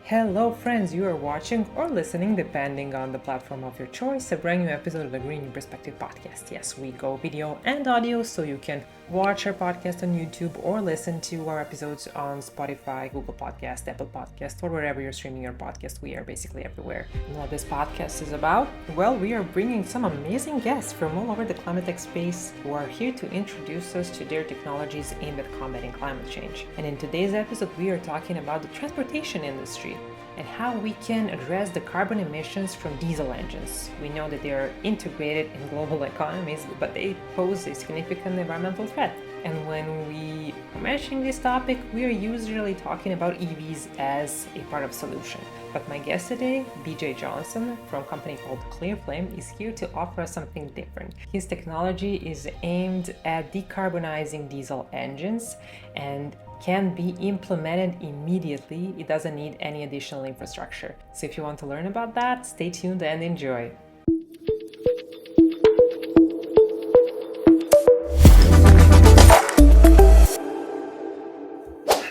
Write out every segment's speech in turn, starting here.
Hello, friends. You are watching or listening, depending on the platform of your choice, a brand new episode of the Green New Perspective podcast. Yes, we go video and audio, so you can watch our podcast on YouTube or listen to our episodes on Spotify, Google Podcast, Apple Podcast, or wherever you're streaming your podcast. We are basically everywhere. And what this podcast is about? Well, we are bringing some amazing guests from all over the climate tech space who are here to introduce us to their technologies aimed at combating climate change. And in today's episode, we are talking about the transportation industry and how we can address the carbon emissions from diesel engines. We know that they are integrated in global economies, but they pose a significant environmental threat. And when we are mentioning this topic, we are usually talking about EVs as a part of solution. But my guest today, BJ Johnson from a company called ClearFlame, is here to offer us something different. His technology is aimed at decarbonizing diesel engines and can be implemented immediately. It doesn't need any additional infrastructure. So if you want to learn about that, stay tuned and enjoy.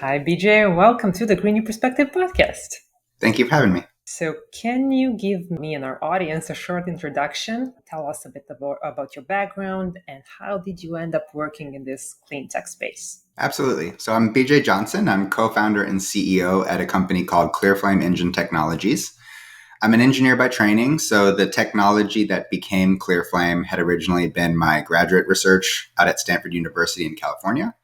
Hi, BJ. Welcome to the Green New Perspective podcast. Thank you for having me. So can you give me and our audience a short introduction? Tell us a bit about your background and how did you end up working in this clean tech space? Absolutely. So I'm BJ Johnson. I'm co-founder and CEO at a company called ClearFlame Engine Technologies. I'm an engineer by training, so the technology that became ClearFlame had originally been my graduate research out at Stanford University in California.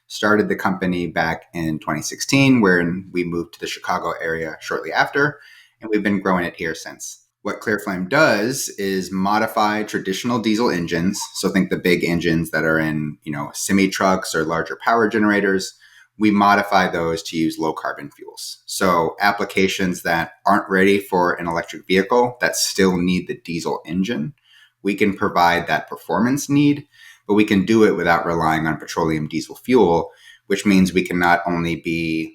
Started the company back in 2016, wherein we moved to the Chicago area shortly after, and we've been growing it here since. What ClearFlame does is modify traditional diesel engines. So think the big engines that are in, semi-trucks or larger power generators. We modify those to use low carbon fuels. So applications that aren't ready for an electric vehicle that still need the diesel engine, we can provide that performance need, but we can do it without relying on petroleum diesel fuel, which means we can not only be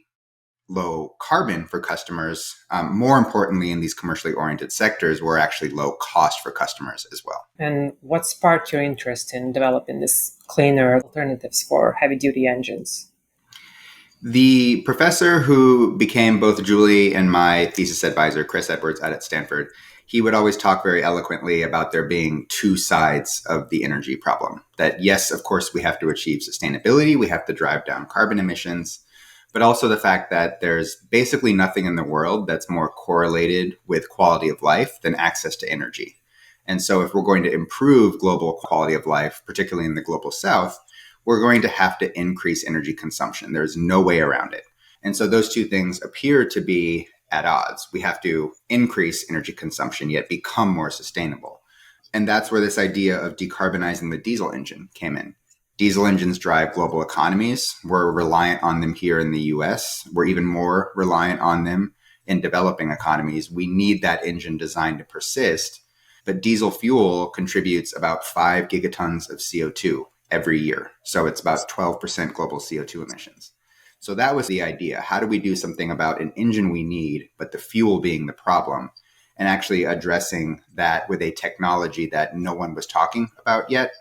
low carbon for customers, more importantly, in these commercially oriented sectors, we're actually low cost for customers as well. And what sparked your interest in developing this cleaner alternatives for heavy duty engines? The professor who became both Julie and my thesis advisor, Chris Edwards, out at Stanford, he would always talk very eloquently about there being two sides of the energy problem. That yes, of course, we have to achieve sustainability, we have to drive down carbon emissions, but also the fact that there's basically nothing in the world that's more correlated with quality of life than access to energy. And so if we're going to improve global quality of life, particularly in the global south, we're going to have to increase energy consumption. There's no way around it. And so those two things appear to be at odds. We have to increase energy consumption, yet become more sustainable. And that's where this idea of decarbonizing the diesel engine came in. Diesel engines drive global economies. We're reliant on them here in the US. We're even more reliant on them in developing economies. We need that engine designed to persist. But diesel fuel contributes about 5 gigatons of CO2 every year. So it's about 12% global CO2 emissions. So that was the idea. How do we do something about an engine we need, but the fuel being the problem, and actually addressing that with a technology that no one was talking about yet?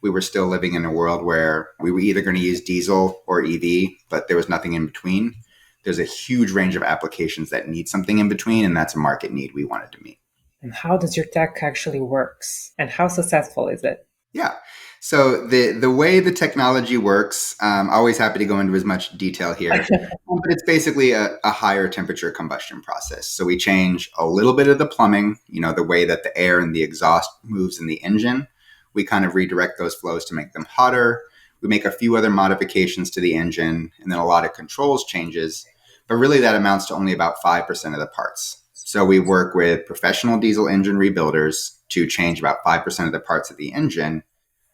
We were still living in a world where we were either going to use diesel or EV, but there was nothing in between. There's a huge range of applications that need something in between, and that's a market need we wanted to meet. And how does your tech actually works? And how successful is it? Yeah. So the way the technology works, I'm always happy to go into as much detail here, but it's basically a higher temperature combustion process. So we change a little bit of the plumbing, the way that the air and the exhaust moves in the engine. We kind of redirect those flows to make them hotter. We make a few other modifications to the engine and then a lot of controls changes. But really that amounts to only about 5% of the parts. So we work with professional diesel engine rebuilders to change about 5% of the parts of the engine.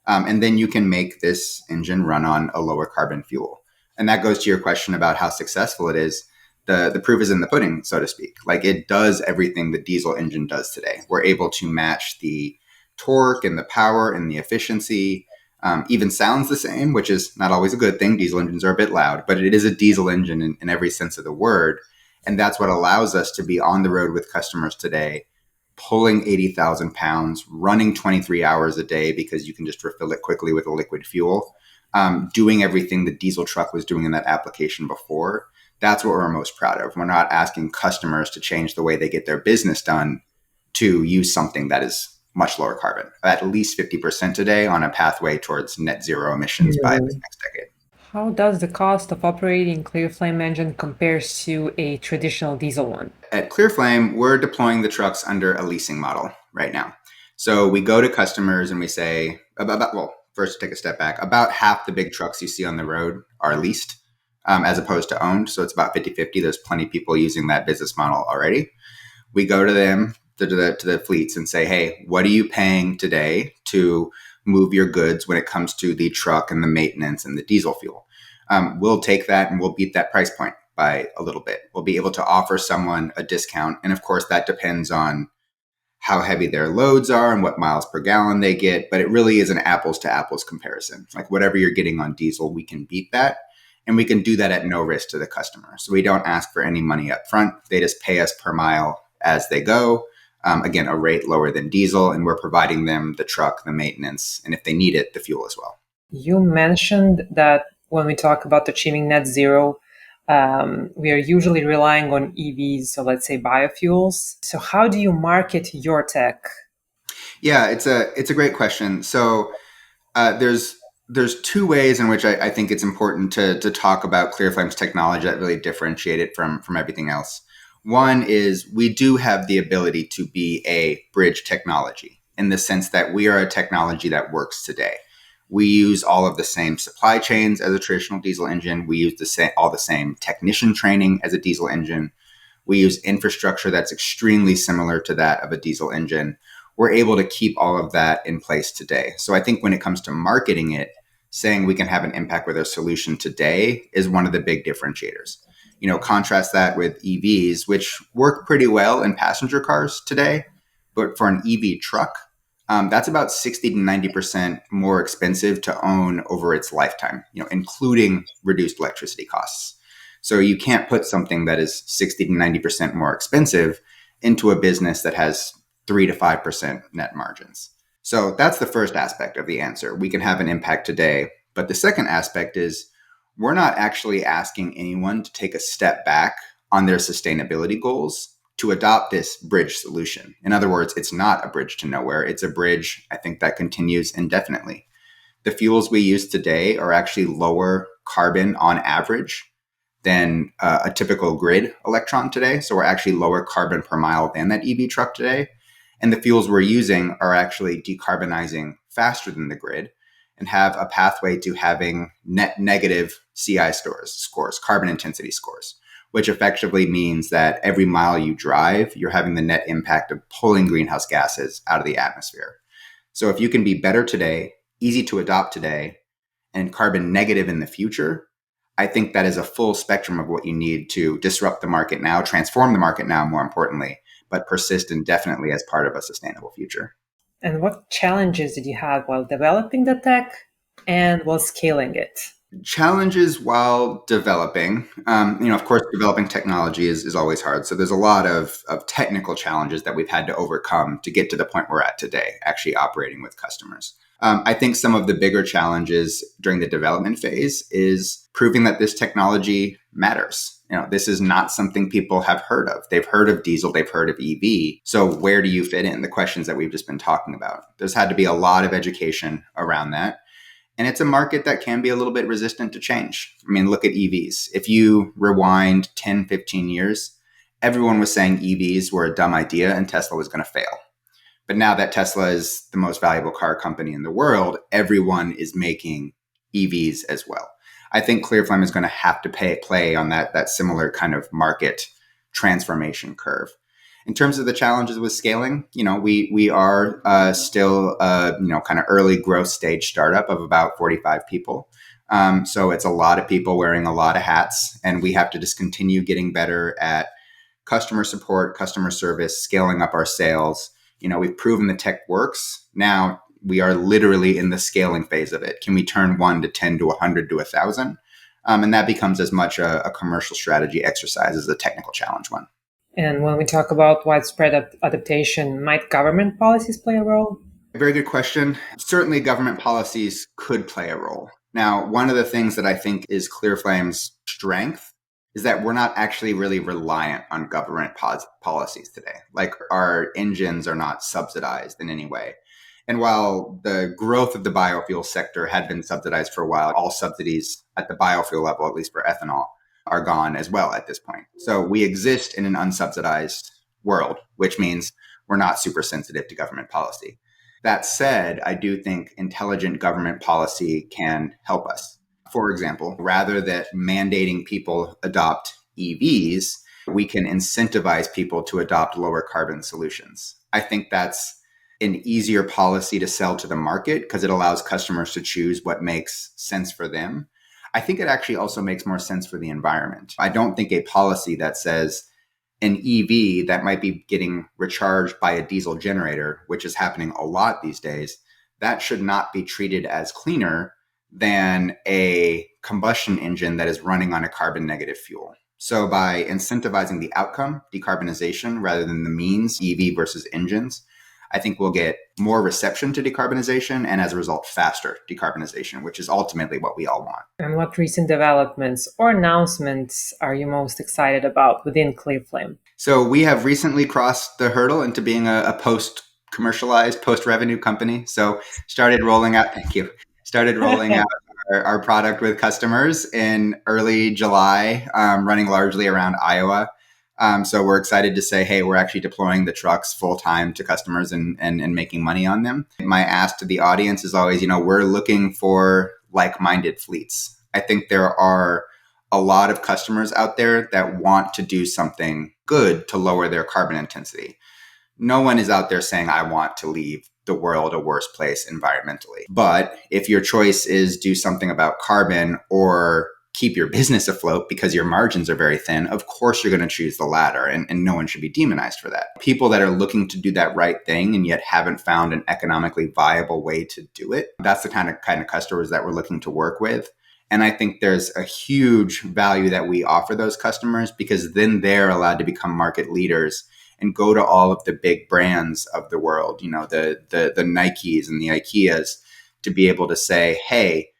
And then you can make this engine run on a lower carbon fuel. And that goes to your question about how successful it is. The proof is in the pudding, so to speak. Like it does everything the diesel engine does today. We're able to match the torque and the power and the efficiency, even sounds the same, which is not always a good thing. Diesel engines are a bit loud, but it is a diesel engine in every sense of the word. And that's what allows us to be on the road with customers today, pulling 80,000 pounds, running 23 hours a day because you can just refill it quickly with a liquid fuel, doing everything the diesel truck was doing in that application before. That's what we're most proud of. We're not asking customers to change the way they get their business done to use something that is much lower carbon, at least 50% today on a pathway towards net zero emissions by this Mhm. next decade. How does the cost of operating ClearFlame engine compares to a traditional diesel one? At ClearFlame, we're deploying the trucks under a leasing model right now. So we go to customers and we say, well, first take a step back. About half the big trucks you see on the road are leased as opposed to owned. So it's about 50-50. There's plenty of people using that business model already. We go to them, to the fleets and say, hey, what are you paying today to move your goods when it comes to the truck and the maintenance and the diesel fuel? We'll take that and we'll beat that price point by a little bit. We'll be able to offer someone a discount. And of course, that depends on how heavy their loads are and what miles per gallon they get. But it really is an apples to apples comparison. Like whatever you're getting on diesel, we can beat that. And we can do that at no risk to the customer. So we don't ask for any money up front. They just pay us per mile as they go. Again, a rate lower than diesel. And we're providing them the truck, the maintenance, and if they need it, the fuel as well. You mentioned that when we talk about achieving net zero, we are usually relying on EVs, so let's say biofuels. So, how do you market your tech? Yeah, it's a great question. So there's two ways in which I think it's important to talk about ClearFlame's technology that really differentiate it from everything else. One is we do have the ability to be a bridge technology in the sense that we are a technology that works today. We use all of the same supply chains as a traditional diesel engine. We use all the same technician training as a diesel engine. We use infrastructure that's extremely similar to that of a diesel engine. We're able to keep all of that in place today. So I think when it comes to marketing it, saying we can have an impact with our solution today is one of the big differentiators. Contrast that with EVs, which work pretty well in passenger cars today, but for an EV truck, that's about 60 to 90% more expensive to own over its lifetime, including reduced electricity costs. So you can't put something that is 60 to 90% more expensive into a business that has 3 to 5% net margins. So that's the first aspect of the answer. We can have an impact today. But the second aspect is we're not actually asking anyone to take a step back on their sustainability goals to adopt this bridge solution. In other words, it's not a bridge to nowhere. It's a bridge, I think, that continues indefinitely. The fuels we use today are actually lower carbon on average than a typical grid electron today. So we're actually lower carbon per mile than that EV truck today. And the fuels we're using are actually decarbonizing faster than the grid and have a pathway to having net negative CI scores, carbon intensity scores, which effectively means that every mile you drive, you're having the net impact of pulling greenhouse gases out of the atmosphere. So if you can be better today, easy to adopt today, and carbon negative in the future, I think that is a full spectrum of what you need to disrupt the market now, transform the market now, more importantly, but persist indefinitely as part of a sustainable future. And what challenges did you have while developing the tech and while scaling it? Challenges while developing, of course, developing technology is always hard. So there's a lot of technical challenges that we've had to overcome to get to the point we're at today, actually operating with customers. I think some of the bigger challenges during the development phase is proving that this technology matters. This is not something people have heard of. They've heard of diesel, they've heard of EV. So where do you fit in? The questions that we've just been talking about. There's had to be a lot of education around that. And it's a market that can be a little bit resistant to change. I mean, look at EVs. If you rewind 10, 15 years, everyone was saying EVs were a dumb idea and Tesla was going to fail. But now that Tesla is the most valuable car company in the world, everyone is making EVs as well. I think ClearFlame is going to have to play on that similar kind of market transformation curve. In terms of the challenges with scaling, we are still kind of early growth stage startup of about 45 people. So it's a lot of people wearing a lot of hats, and we have to just continue getting better at customer support, customer service, scaling up our sales. We've proven the tech works. Now we are literally in the scaling phase of it. Can we turn 1 to 10 to 100 to 1,000? And that becomes as much a commercial strategy exercise as a technical challenge one. And when we talk about widespread adaptation, might government policies play a role? Very good question. Certainly, government policies could play a role. Now, one of the things that I think is ClearFlame's strength is that we're not actually really reliant on government policies today. Like our engines are not subsidized in any way. And while the growth of the biofuel sector had been subsidized for a while, all subsidies at the biofuel level, at least for ethanol, are gone as well at this point. So we exist in an unsubsidized world, which means we're not super sensitive to government policy. That said, I do think intelligent government policy can help us. For example, rather than mandating people adopt EVs, we can incentivize people to adopt lower carbon solutions. I think that's an easier policy to sell to the market because it allows customers to choose what makes sense for them. I think it actually also makes more sense for the environment. I don't think a policy that says an EV that might be getting recharged by a diesel generator, which is happening a lot these days, that should not be treated as cleaner than a combustion engine that is running on a carbon negative fuel. So by incentivizing the outcome, decarbonization, rather than the means, EV versus engines, I think we'll get more reception to decarbonization and as a result, faster decarbonization, which is ultimately what we all want. And what recent developments or announcements are you most excited about within ClearFlame? So we have recently crossed the hurdle into being a post-commercialized, post-revenue company. So started rolling out, thank you, started rolling out our product with customers in early July, running largely around Iowa. So we're excited to say, hey, we're actually deploying the trucks full time to customers and making money on them. My ask to the audience is always, we're looking for like-minded fleets. I think there are a lot of customers out there that want to do something good to lower their carbon intensity. No one is out there saying, I want to leave the world a worse place environmentally. But if your choice is do something about carbon or keep your business afloat because your margins are very thin, of course you're going to choose the latter, and no one should be demonized for that. People that are looking to do that right thing and yet haven't found an economically viable way to do it, that's the kind of customers that we're looking to work with. And I think there's a huge value that we offer those customers because then they're allowed to become market leaders and go to all of the big brands of the world, the Nikes and the IKEAs, to be able to say, hey,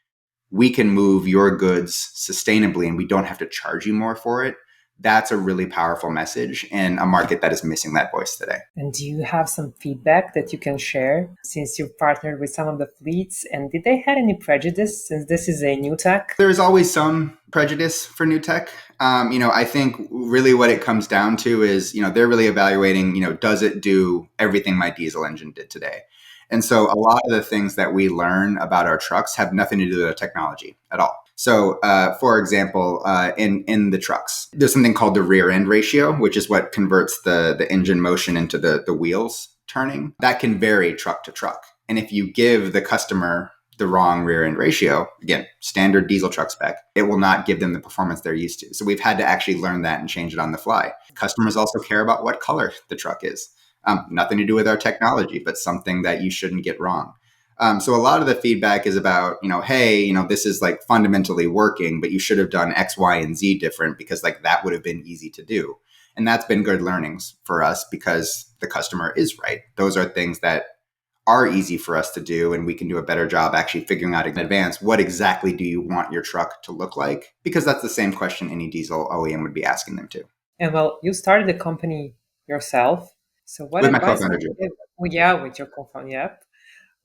we can move your goods sustainably and we don't have to charge you more for it. That's a really powerful message in a market that is missing that voice today. And do you have some feedback that you can share since you've partnered with some of the fleets? And did they have any prejudice since this is a new tech? There's always some prejudice for new tech. I think really what it comes down to is, they're really evaluating, does it do everything my diesel engine did today? And so a lot of the things that we learn about our trucks have nothing to do with the technology at all. So, for example, in the trucks, there's something called the rear end ratio, which is what converts the engine motion into the wheels turning. That can vary truck to truck. And if you give the customer the wrong rear end ratio, again, standard diesel truck spec, it will not give them the performance they're used to. So we've had to actually learn that and change it on the fly. Customers also care about what color the truck is. Nothing to do with our technology, but something that you shouldn't get wrong. So a lot of the feedback is about, hey, this is like fundamentally working, but you should have done X, Y, and Z different because that would have been easy to do. And that's been good learnings for us because the customer is right. Those are things that are easy for us to do, and we can do a better job actually figuring out in advance what exactly do you want your truck to look like, because that's the same question any diesel OEM would be asking them to. And well, you started the company yourself. So what with my advice co-founder, would you give? Well, yeah, with your co-founder, yep.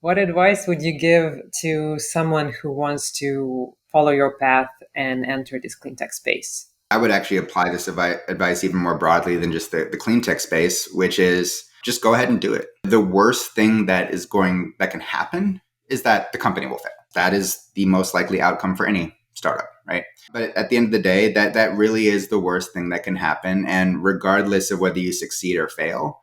What advice would you give to someone who wants to follow your path and enter this clean tech space? I would actually apply this advice even more broadly than just the clean tech space, which is just go ahead and do it. The worst thing that can happen is that the company will fail. That is the most likely outcome for any startup, right? But at the end of the day, that really is the worst thing that can happen. And regardless of whether you succeed or fail,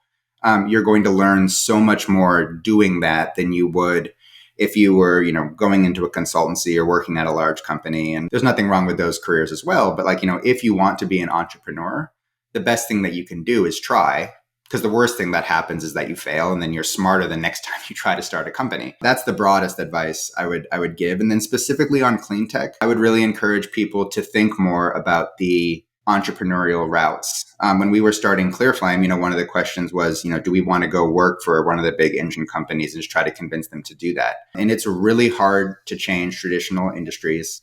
you're going to learn so much more doing that than you would if you were, going into a consultancy or working at a large company. And there's nothing wrong with those careers as well. But if you want to be an entrepreneur, the best thing that you can do is try, because the worst thing that happens is that you fail and then you're smarter the next time you try to start a company. That's the broadest advice I would give. And then specifically on clean tech, I would really encourage people to think more about the entrepreneurial routes. When we were starting ClearFlame, one of the questions was, do we want to go work for one of the big engine companies and just try to convince them to do that? And it's really hard to change traditional industries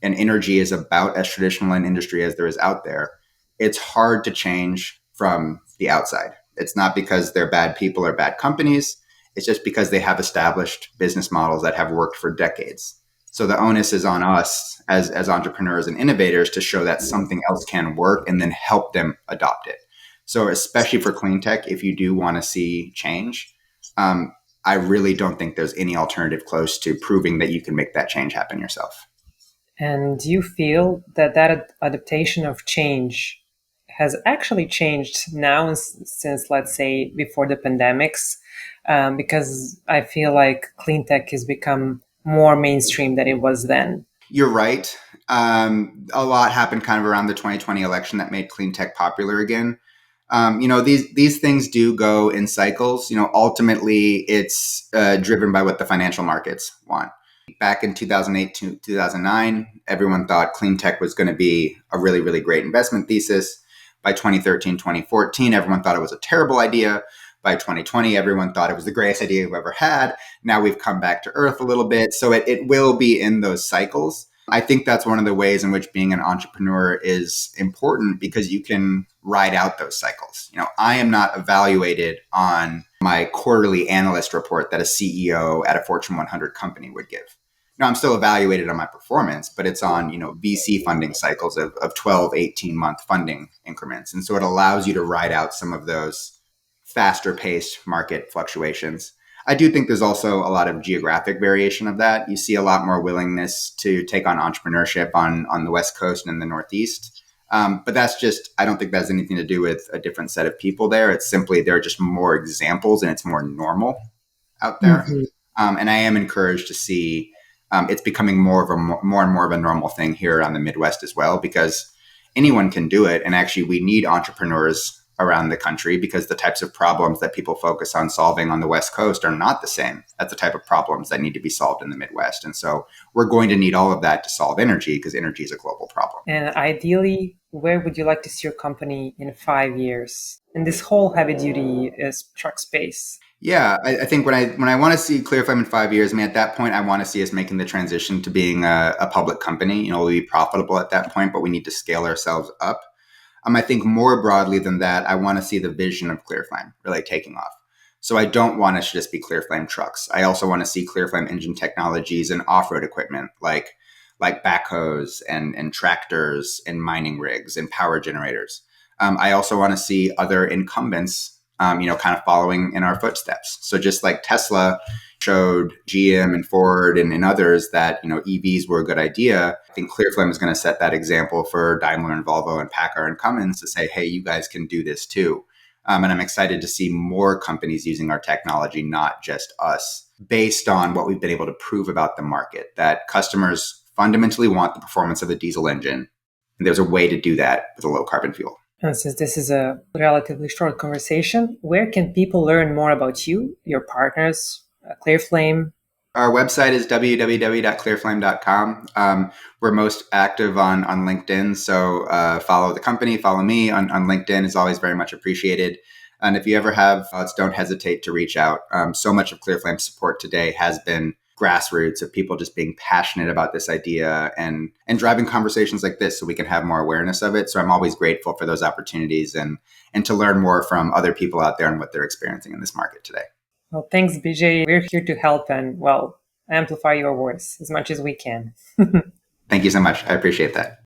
and energy is about as traditional an industry as there is out there, it's hard to change from the outside. It's not because they're bad people or bad companies. It's just because they have established business models that have worked for decades. So the onus is on us as entrepreneurs and innovators to show that something else can work and then help them adopt it. So especially for clean tech, if you do want to see change, I really don't think there's any alternative close to proving that you can make that change happen yourself. And do you feel that adaptation of change has actually changed now since, let's say, before the pandemics? Because I feel like clean tech has become more mainstream than it was then. You're right. A lot happened kind of around the 2020 election that made clean tech popular again. These things do go in cycles. Ultimately, it's driven by what the financial markets want. Back in 2008 to 2009, everyone thought clean tech was going to be a really, really great investment thesis. By 2013, 2014, everyone thought it was a terrible idea. By 2020, everyone thought it was the greatest idea we've ever had. Now we've come back to earth a little bit. So it will be in those cycles. I think that's one of the ways in which being an entrepreneur is important because you can ride out those cycles. I am not evaluated on my quarterly analyst report that a CEO at a Fortune 100 company would give. Now, I'm still evaluated on my performance, but it's on, VC funding cycles of 12, 18-month funding increments. And so it allows you to ride out some of those faster paced market fluctuations. I do think there's also a lot of geographic variation of that. You see a lot more willingness to take on entrepreneurship on the West Coast and in the Northeast. But that's just, I don't think that has anything to do with a different set of people there. It's simply, there are just more examples and it's more normal out there. Mm-hmm. And I am encouraged to see it's becoming more and more of a normal thing here on the Midwest as well, because anyone can do it. And actually, we need entrepreneurs around the country because the types of problems that people focus on solving on the West Coast are not the same as the type of problems that need to be solved in the Midwest. And so we're going to need all of that to solve energy because energy is a global problem. And ideally, where would you like to see your company in 5 years in this whole heavy duty truck space? Yeah, I think when I want to see ClearFlame in 5 years, at that point, I want to see us making the transition to being a public company. We'll be profitable at that point, but we need to scale ourselves up. I think more broadly than that, I want to see the vision of ClearFlame really taking off. So I don't want it to just be ClearFlame trucks. I also want to see ClearFlame engine technologies and off-road equipment like backhoes and tractors and mining rigs and power generators. I also want to see other incumbents, kind of following in our footsteps. So just like Tesla showed GM and Ford and others that, EVs were a good idea, I think ClearFlame is going to set that example for Daimler and Volvo and PACCAR and Cummins to say, hey, you guys can do this too. And I'm excited to see more companies using our technology, not just us, based on what we've been able to prove about the market, that customers fundamentally want the performance of a diesel engine. And there's a way to do that with a low carbon fuel. And since this is a relatively short conversation, where can people learn more about you, your partners, ClearFlame? Our website is www.clearflame.com. We're most active on LinkedIn. So follow the company, follow me on LinkedIn is always very much appreciated. And if you ever have thoughts, don't hesitate to reach out. So much of ClearFlame's support today has been grassroots of people just being passionate about this idea and driving conversations like this so we can have more awareness of it. So I'm always grateful for those opportunities and to learn more from other people out there and what they're experiencing in this market today. Well, thanks, BJ. We're here to help and, amplify your voice as much as we can. Thank you so much. I appreciate that.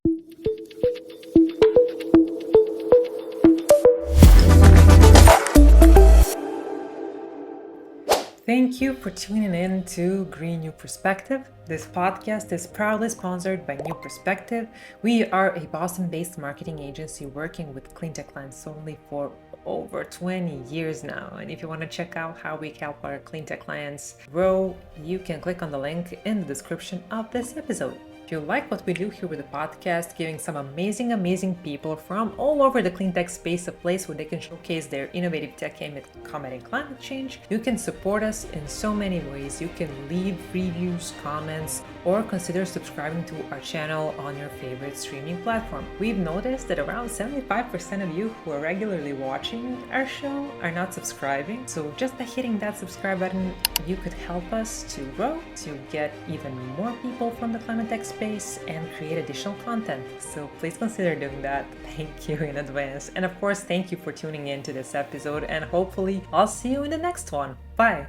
Thank you for tuning in to Green New Perspective. This podcast is proudly sponsored by New Perspective. We are a Boston-based marketing agency working with cleantech clients solely for over 20 years now. And if you want to check out how we help our cleantech clients grow, you can click on the link in the description of this episode. If you like what we do here with the podcast, giving some amazing people from all over the clean tech space a place where they can showcase their innovative tech aimed at combating climate change, you can support us in so many ways. You can leave reviews, comments, or consider subscribing to our channel on your favorite streaming platform. We've noticed that around 75% of you who are regularly watching our show are not subscribing. So just by hitting that subscribe button, you could help us to grow, to get even more people from the climate tech space space and create additional content. So please consider doing that. Thank you in advance. And of course, thank you for tuning in to this episode, and hopefully I'll see you in the next one. Bye!